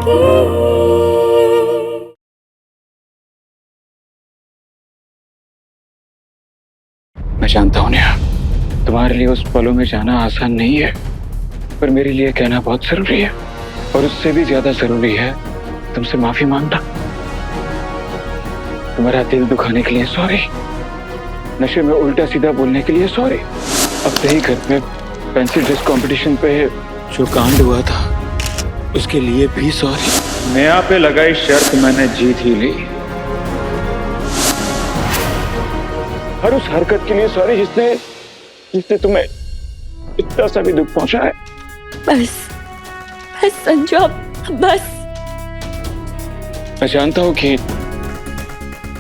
मैं जानता हूँ नेहा, तुम्हारे लिए उस पलों में जाना आसान नहीं है, पर मेरे लिए कहना बहुत जरूरी है। और उससे भी ज्यादा जरूरी है तुमसे माफी मांगना। तुम्हारा दिल दुखाने के लिए सॉरी, नशे में उल्टा सीधा बोलने के लिए सॉरी, अब सही घर पे पेंसिल ड्रेस कंपटीशन पे जो कांड हुआ था उसके लिए भी सॉरी। नेहा पे लगाई शर्त मैंने जीत ही ली, और उस हरकत के लिए सॉरी जिसने तुम्हें इतना सा भी दुख पहुंचा है। बस बस संजू, बस। मैं जानता हूं कि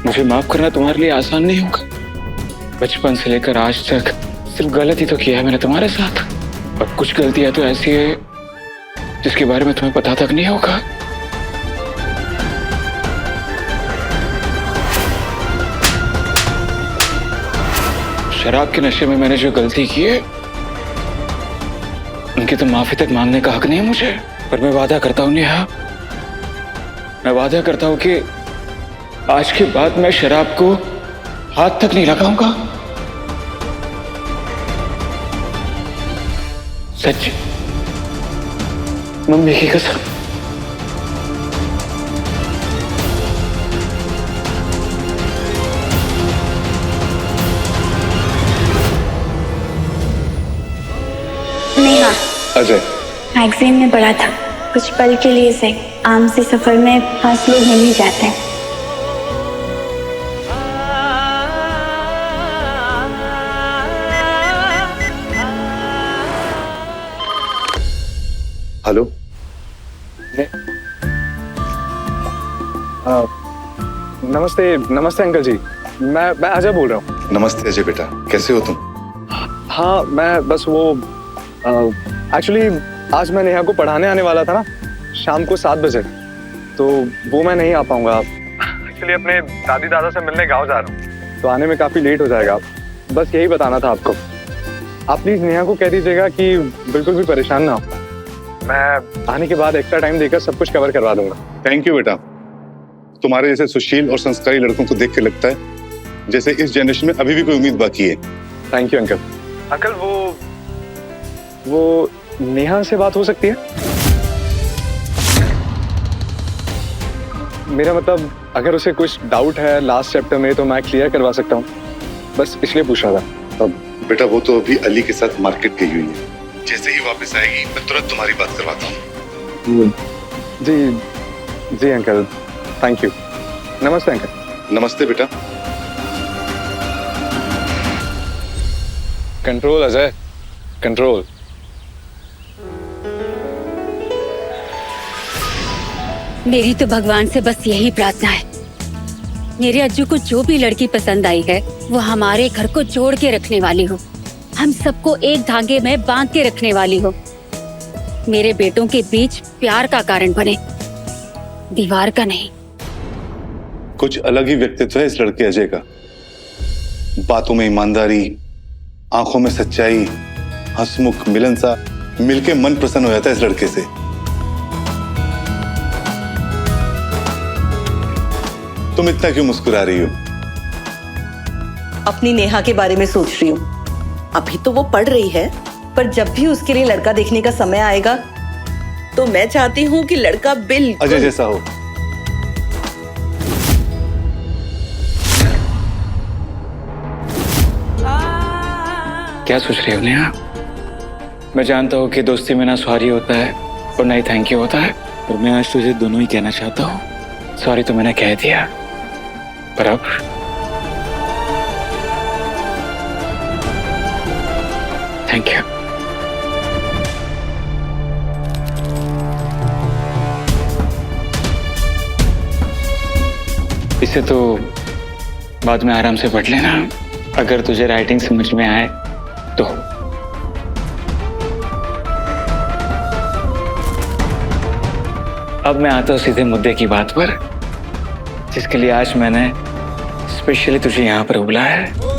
मुझे माफ करना तुम्हारे लिए आसान नहीं होगा। बचपन से लेकर आज तक सिर्फ गलती तो किया है मैंने तुम्हारे साथ, और कुछ गलतियां तो ऐसी है जिसके बारे में तुम्हें पता तक नहीं होगा। शराब के नशे में मैंने जो गलती की है उनकी तो माफी तक मांगने का हक नहीं है मुझे। पर मैं वादा करता हूं नेहा, मैं वादा करता हूं कि आज के बाद मैं शराब को हाथ तक नहीं लगाऊंगा। सच, मम्मी की कसम। नेहा, अजय, मैगजीन में पढ़ा था कुछ पल के लिए से आम से सफर में फासले मिल ही जाते हैं। हेलो। नमस्ते नमस्ते अंकल जी, मैं अजय बोल रहा हूँ। नमस्ते अजय बेटा, कैसे हो तुम? हाँ, मैं बस वो एक्चुअली आज मैं नेहा को पढ़ाने आने वाला था ना, शाम को 7 बजे, तो वो मैं नहीं आ पाऊंगा। एक्चुअली अपने दादी दादा से मिलने गाँव जा रहा हूँ, तो आने में काफ़ी लेट हो जाएगा। बस यही बताना था आपको। आप प्लीज़ नेहा को कह दीजिएगा कि बिल्कुल भी परेशान ना हो। मैं आने के बाद एक्स्ट्रा टाइम देकर सब कुछ कवर करवा दूंगा। थैंक यू बेटा। तुम्हारे जैसे सुशील और संस्कारी लड़कों को देख के लगता है जैसे इस जनरेशन में अभी भी कोई उम्मीद बाकी है। Thank you uncle. अंकल वो नेहा से बात हो सकती है? मेरा मतलब अगर उसे कुछ डाउट है लास्ट चैप्टर में तो मैं क्लियर करवा सकता हूँ, बस इसलिए पूछ रहा था। बेटा वो तो अभी अली के साथ मार्केट गई हुई है, जैसे ही वापस आएगी मैं तुरंत तुम्हारी बात करवाता हूँ। जी जी अंकल, थैंक यू। नमस्ते अंकल। नमस्ते बेटा। Control Ajay, control. मेरी तो भगवान से बस यही प्रार्थना है, मेरे अज्जू को जो भी लड़की पसंद आई है वो हमारे घर को जोड़ के रखने वाली हो, हम सबको एक धागे में बांध के रखने वाली हो, मेरे बेटों के बीच प्यार का कारण बने, दीवार का नहीं। कुछ अलग ही व्यक्तित्व है इस लड़के अजय का। बातों में ईमानदारी, आंखों में सच्चाई, हंसमुख मिलनसा, मिलके मन प्रसन्न हो जाता है इस लड़के से। तुम इतना क्यों मुस्कुरा रही हो? अपनी नेहा के बारे में सोच रही हूँ। अभी तो वो पढ़ रही है, पर जब भी उसके लिए लड़का देखने का समय आएगा तो मैं चाहती हूँ कि लड़का बिल्कुल अजय जैसा हो। क्या सोच रही हो नेहा? मैं जानता हूँ कि दोस्ती में ना सॉरी होता है और ना ही थैंक यू होता है, पर मैं आज तुझे दोनों ही कहना चाहता हूँ। सॉरी तो मैंने कह दिया, पर अब थैंक यू। इसे तो बाद में आराम से पढ़ लेना, अगर तुझे राइटिंग समझ में आए तो। अब मैं आता हूं सीधे मुद्दे की बात पर, जिसके लिए आज मैंने स्पेशली तुझे यहां पर बुलाया है।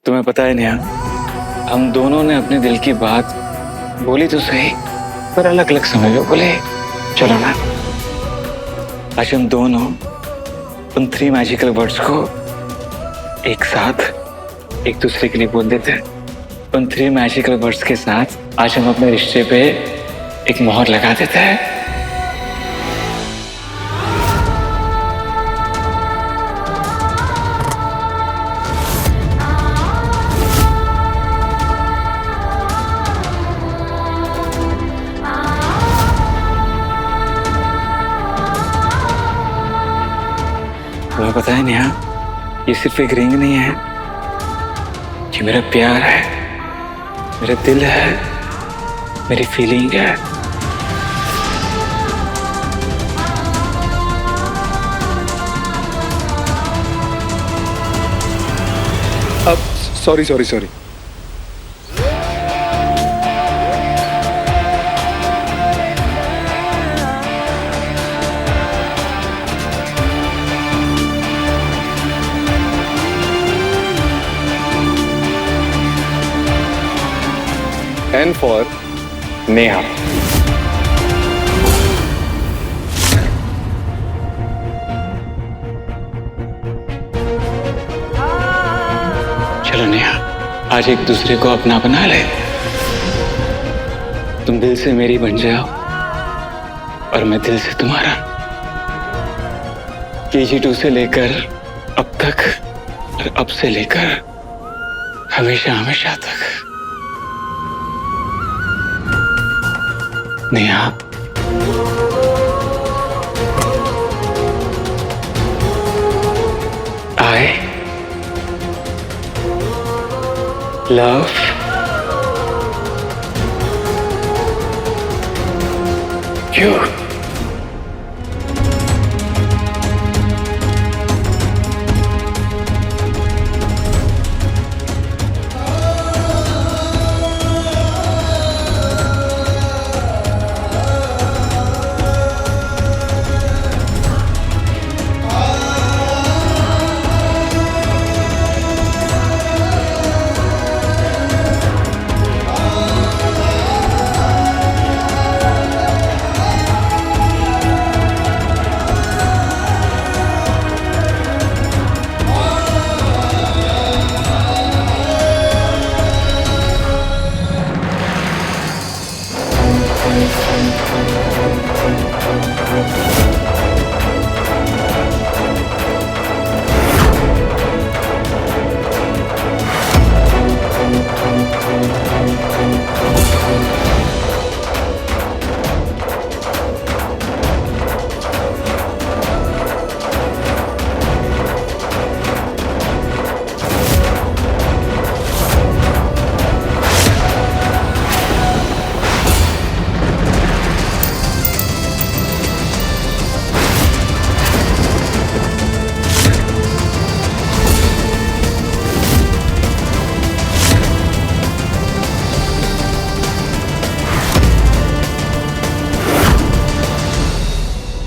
तुम्हें पता है नेहा, हम दोनों ने अपने दिल की बात बोली तो सही, पर अलग अलग समय में बोले। चलो ना, आज हम दोनों उन 3 मैजिकल वर्ड्स को एक साथ एक दूसरे के लिए बोल देते हैं। उन 3 मैजिकल वर्ड्स के साथ आज हम अपने रिश्ते पे एक मोहर लगा देते हैं। तुम्हें पता है नेहा, ये सिर्फ एक रिंग नहीं है, ये मेरा प्यार है, मेरा दिल है, मेरी फीलिंग है। अब सॉरी N for नेहा। चलो नेहा, आज एक दूसरे को अपना बना ले। तुम दिल से मेरी बन जाओ और मैं दिल से तुम्हारा। KG2 से लेकर अब तक और अब से लेकर हमेशा हमेशा तक। Neha, I love you.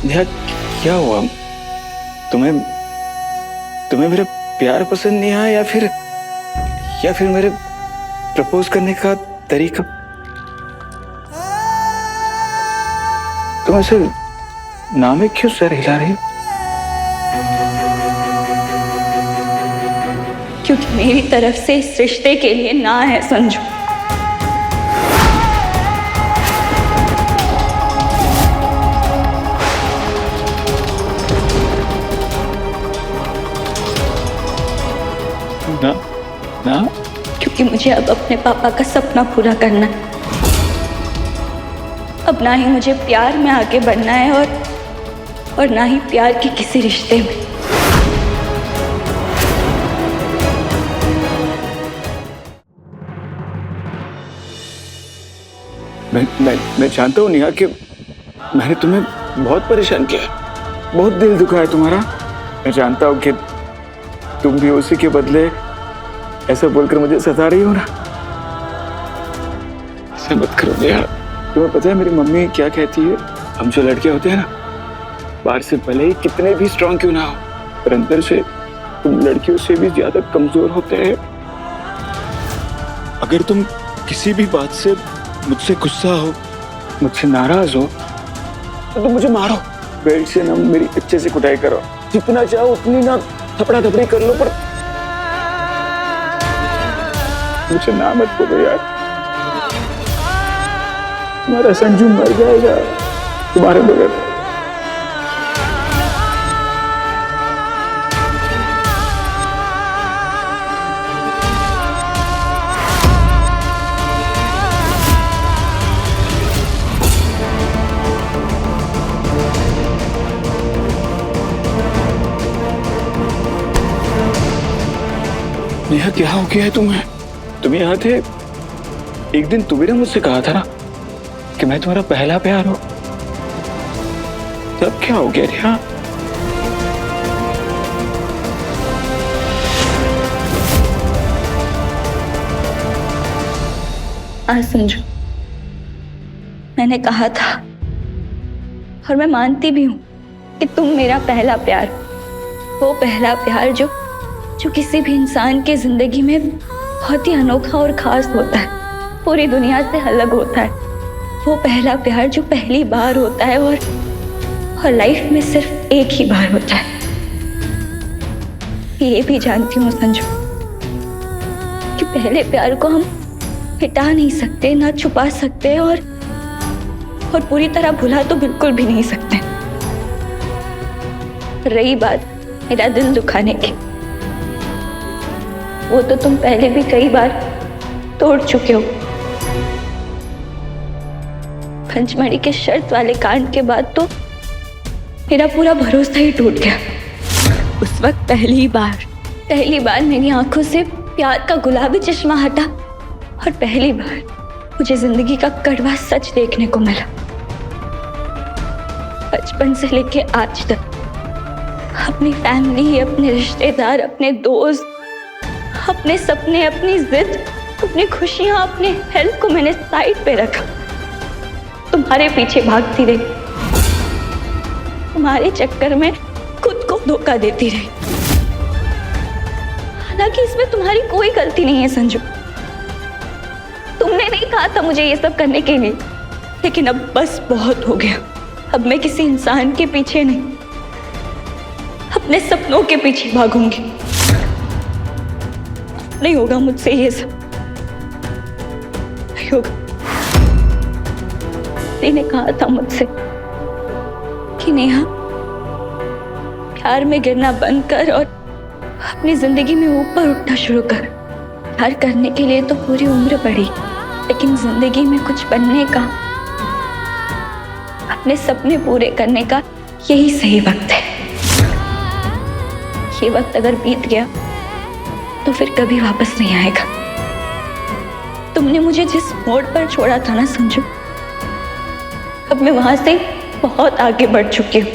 Neha, क्या हुआ? तुम्हें मेरा प्यार पसंद नहीं आया या फिर मेरे प्रपोज करने का तरीका? तुम ऐसे नामे क्यों सर हिला रही हो? क्योंकि मेरी तरफ से इस रिश्ते के लिए ना है संजू। ना क्योंकि मुझे अब अपने पापा का सपना पूरा करना है। अब ना ही मुझे प्यार में आगे बढ़ना है और ना ही प्यार के किसी रिश्ते में। मैं जानता हूँ नेहा कि मैंने तुम्हें बहुत परेशान किया, बहुत दिल दुखाया तुम्हारा। मैं जानता हूँ कि तुम भी उसी के बदले ऐसा बोलकर मुझे सता रही हो ना। ऐसा मत करो नेहा। तुम्हें पता है मेरी मम्मी क्या कहती है? हम जो लड़के होते हैं ना, बाहर से भले ही कितने भी स्ट्रांग क्यों ना हो, पर अंदर से तुम लड़कियों से भी ज्यादा कमजोर होते हैं। अगर तुम किसी भी बात से मुझसे गुस्सा हो, मुझसे नाराज हो, तो तुम मुझे मारो, बेल्ट से ना मेरी अच्छे से कुटाई करो, जितना चाहो उतनी ना थपड़ा थपड़ी कर लो, पर मुझे ना मत बोलो यार। तुम्हारा संजू मर जाएगा तुम्हारे बगैर। नेहा, क्या हो गया है तुम्हें? तुम यहाँ थे, एक दिन तुम्हें ने मुझसे कहा था ना कि मैं तुम्हारा पहला प्यार हूं। तब क्या हो गया नेहा? आज संजू, मैंने कहा था और मैं मानती भी हूं कि तुम मेरा पहला प्यार हो। वो पहला प्यार जो किसी भी इंसान के जिंदगी में बहुत ही अनोखा और खास होता है, पूरी दुनिया से अलग होता है। वो पहला प्यार जो पहली बार होता है और लाइफ में सिर्फ एक ही बार होता है। ये भी जानती हूँ संजू कि पहले प्यार को हम मिटा नहीं सकते, ना छुपा सकते और पूरी तरह भुला तो बिल्कुल भी नहीं सकते। रही बात मेरा दिल दुखाने की, वो तो तुम पहले भी कई बार तोड़ चुके हो। पंचमढ़ी के शर्त वाले कांड के बाद तो मेरा पूरा भरोसा ही टूट गया। उस वक्त पहली बार मेरी आंखों से प्यार का गुलाबी चश्मा हटा और पहली बार मुझे जिंदगी का कड़वा सच देखने को मिला। बचपन से लेके आज तक अपनी फैमिली, अपने रिश्तेदार, अपने दोस्त, अपने सपने, अपनी जिद, अपनी खुशियां, अपने हेल्थ को मैंने साइड पे रखा। तुम्हारे पीछे भागती रही, तुम्हारे चक्कर में खुद को धोखा देती रही। हालांकि इसमें तुम्हारी कोई गलती नहीं है संजू। तुमने नहीं कहा था मुझे ये सब करने के लिए, लेकिन अब बस बहुत हो गया। अब मैं किसी इंसान के पीछे नहीं, अपने सपनों के पीछे भागूंगी। नहीं होगा मुझसे ये सब, नहीं होगा। ने कहा था मुझसे कि नेहा, प्यार में गिरना बंद कर और अपनी जिंदगी में ऊपर उठना शुरू कर। प्यार करने के लिए तो पूरी उम्र पड़ी, लेकिन जिंदगी में कुछ बनने का, अपने सपने पूरे करने का यही सही वक्त है। ये वक्त अगर बीत गया तो फिर कभी वापस नहीं आएगा। तुमने मुझे जिस मोड़ पर छोड़ा था ना संजू, अब मैं वहां से बहुत आगे बढ़ चुकी हूँ।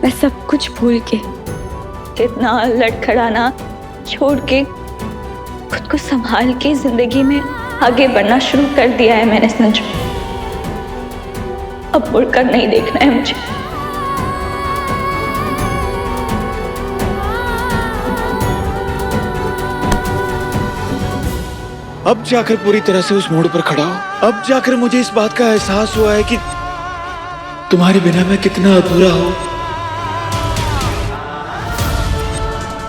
मैं सब कुछ भूल के, इतना लड़खड़ाना छोड़ के, खुद को संभाल के जिंदगी में आगे बढ़ना शुरू कर दिया है मैंने संजू। अब मुड़कर नहीं देखना है मुझे। अब जाकर पूरी तरह से उस मोड़ पर खड़ा हो। अब जाकर मुझे इस बात का एहसास हुआ है कि तुम्हारे बिना मैं कितना अधूरा हूं।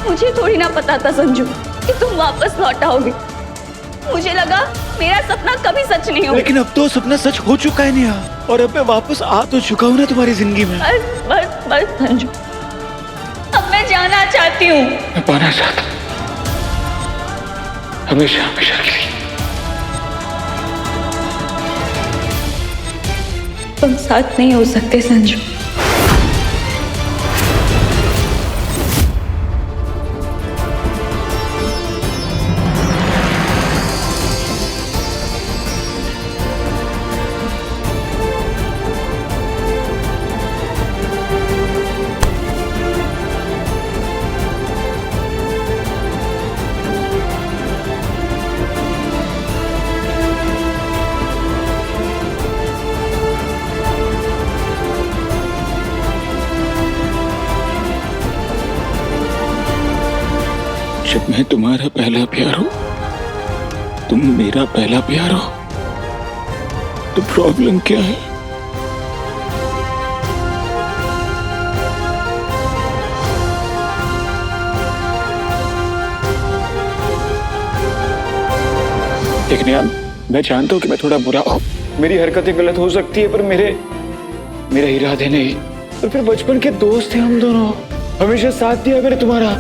मुझे थोड़ी ना पता था संजू कि तुम वापस लौट आओगे। मुझे लगा मेरा सपना कभी सच नहीं होगा। लेकिन अब तो सपना सच हो चुका है नेहा, और अब मैं वापस आ तो चुका हूं ना तुम्हारी जिंदगी में। बस बस बस संजू, अब मैं जाना चाहती हूँ। मैं पाना चाहता हूं, हमेशा हमेशा के लिए। तुम साथ नहीं हो सकते संजू। जब मैं तुम्हारा पहला प्यार हूं, तुम मेरा पहला प्यार हो तो प्रॉब्लम क्या है? देखने यार, मैं जानता हूँ कि मैं थोड़ा बुरा हूँ, मेरी हरकतें गलत हो सकती है, पर मेरे इरादे नहीं। और फिर बचपन के दोस्त थे हम दोनों, हमेशा साथ दिया मैंने तुम्हारा।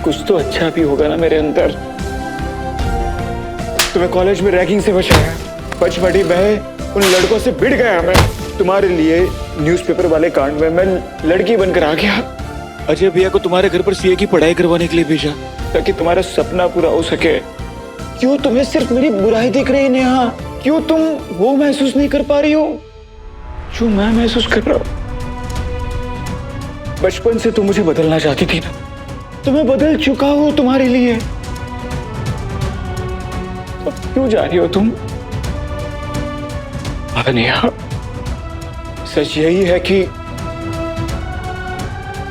कुछ तो अच्छा भी होगा ना मेरे अंदर। तुम्हें कॉलेज में रैगिंग से बचाया, पचमढ़ी में उन लड़कों से भिड़ गया मैं। तुम्हारे लिए न्यूज़पेपर वाले कांड में मैं लड़की बनकर आ गया। अजय भैया को तुम्हारे घर पर सीए की पढ़ाई करवाने के लिए भेजा ताकि तुम्हारा सपना पूरा हो सके। क्यों तुम्हें सिर्फ मेरी बुराई दिख रही है नेहा? क्यों तुम वो महसूस नहीं कर पा रही हो जो मैं महसूस कर रहा हूं? बचपन से तुम मुझे बदलना चाहती थी ना, तो मैं बदल चुका हूं तुम्हारे लिए। अब क्यों जा रही हो तुम? नेहा, सच यही है कि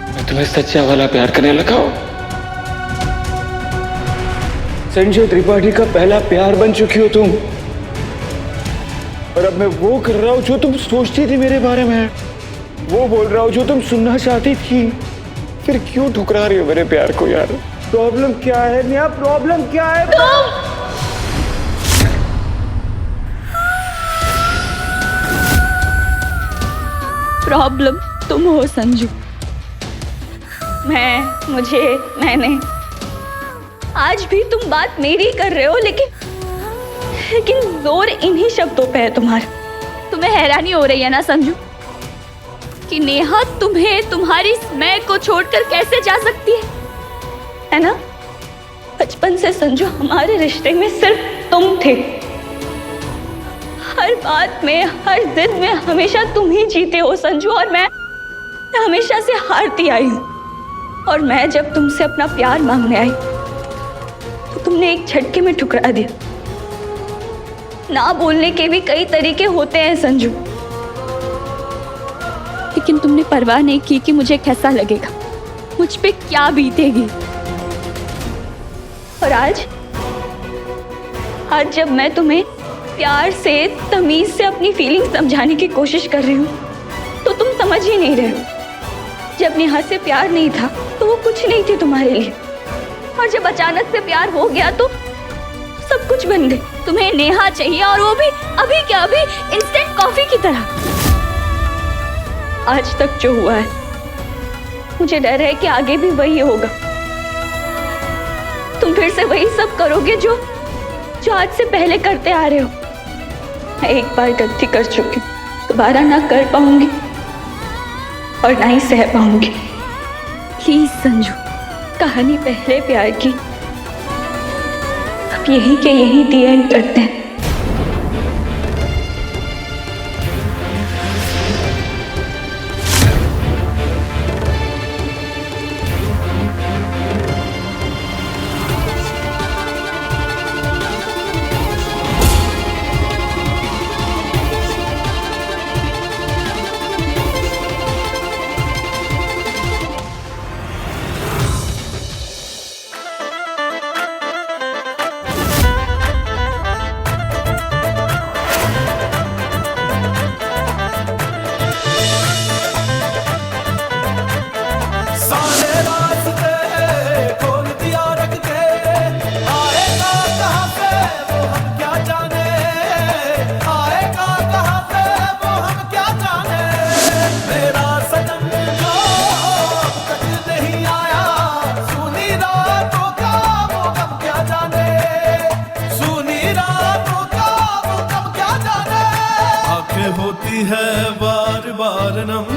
मैं तुम्हें सच्चा वाला प्यार करने लगा हूं। संजय त्रिपाठी का पहला प्यार बन चुकी हो तुम, और अब मैं वो कर रहा हूं जो तुम सोचती थी मेरे बारे में, वो बोल रहा हूं जो तुम सुनना चाहती थी। फिर क्यों ठुकरा रही हो मेरे प्यार को यार? प्रॉब्लम क्या है नेहा? प्रॉब्लम क्या है? प्रॉब्लम तुम हो संजू। मैंने आज भी तुम बात मेरी कर रहे हो, लेकिन जोर इन्हीं शब्दों पे है तुम्हारा। तुम्हें हैरानी हो रही है ना संजू कि नेहा तुम्हें तुम्हारी मैं को छोड़कर कैसे जा सकती है ना? बचपन से संजू हमारे रिश्ते में सिर्फ तुम थे। हर बात में, हर जिद में हमेशा तुम ही जीते हो संजू, और मैं हमेशा से हारती आई हूँ। और मैं जब तुमसे अपना प्यार मांगने आई तो तुमने एक झटके में ठुकरा दिया। ना बोलने के भी कई तरीके होते हैं संजू, लेकिन तुमने परवाह नहीं की कि मुझे कैसा लगेगा, मुझ पे क्या बीतेगी। और आज जब मैं तुम्हें प्यार से, तमीज से अपनी फीलिंग समझाने की कोशिश कर रही हूँ तो तुम समझ ही नहीं रहे हो। जब नेहा से प्यार नहीं था तो वो कुछ नहीं थी तुम्हारे लिए, और जब अचानक से प्यार हो गया तो सब कुछ बन गए। तुम्हें नेहा चाहिए, और वो भी अभी क्या, अभी इंस्टेंट कॉफी की तरह। आज तक जो हुआ है, मुझे डर है कि आगे भी वही होगा। तुम फिर से वही सब करोगे जो आज से पहले करते आ रहे हो। मैं एक बार गलती कर चुकी हूँ, दोबारा ना कर पाऊंगी और ना ही सह पाऊंगी। प्लीज संजू, कहानी पहले प्यार की अब यही के यही दी एंड करते हैं। होती है बार बार नम,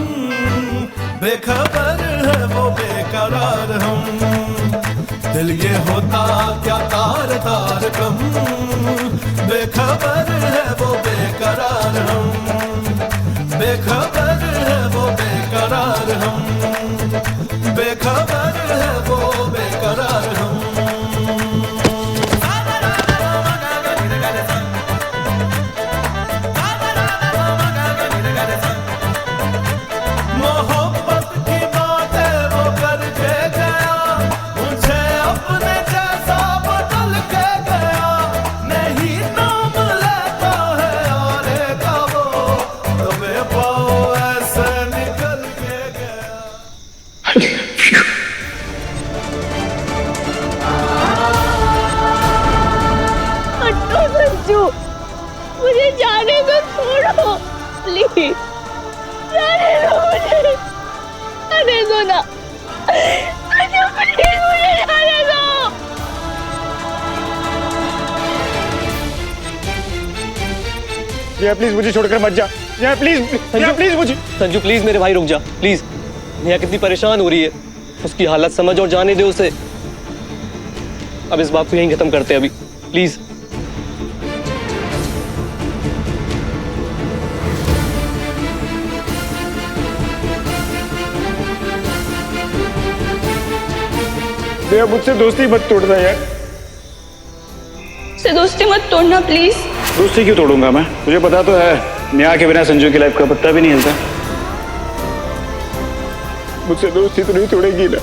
बेखबर है वो बेकरार हम। दिल ये होता क्या तार तार कम, बेखबर है वो बेकरार हम, बेखबर है वो बेकरार हम, बेखबर है वो बेकरार हम। जाने दो मुझे, जाने दो ना, अंजू प्लीज मुझे जाने दो। नेहा प्लीज मुझे छोड़कर मत जा, नेहा प्लीज मुझे। संजू प्लीज मेरे भाई रुक जा प्लीज। नेहा कितनी परेशान हो रही है, उसकी हालत समझ और जाने दे उसे। अब इस बात को यहीं खत्म करते हैं अभी प्लीज। नेहा मुझसे दोस्ती मत तोड़ना यार। से दोस्ती मत तोड़ना प्लीज। दोस्ती क्यों तोड़ूंगा मैं, मुझे पता तो है नेहा के बिना संजू की लाइफ का पत्ता भी नहीं हिलता। मुझसे दोस्ती तो नहीं तोड़ेगी ना।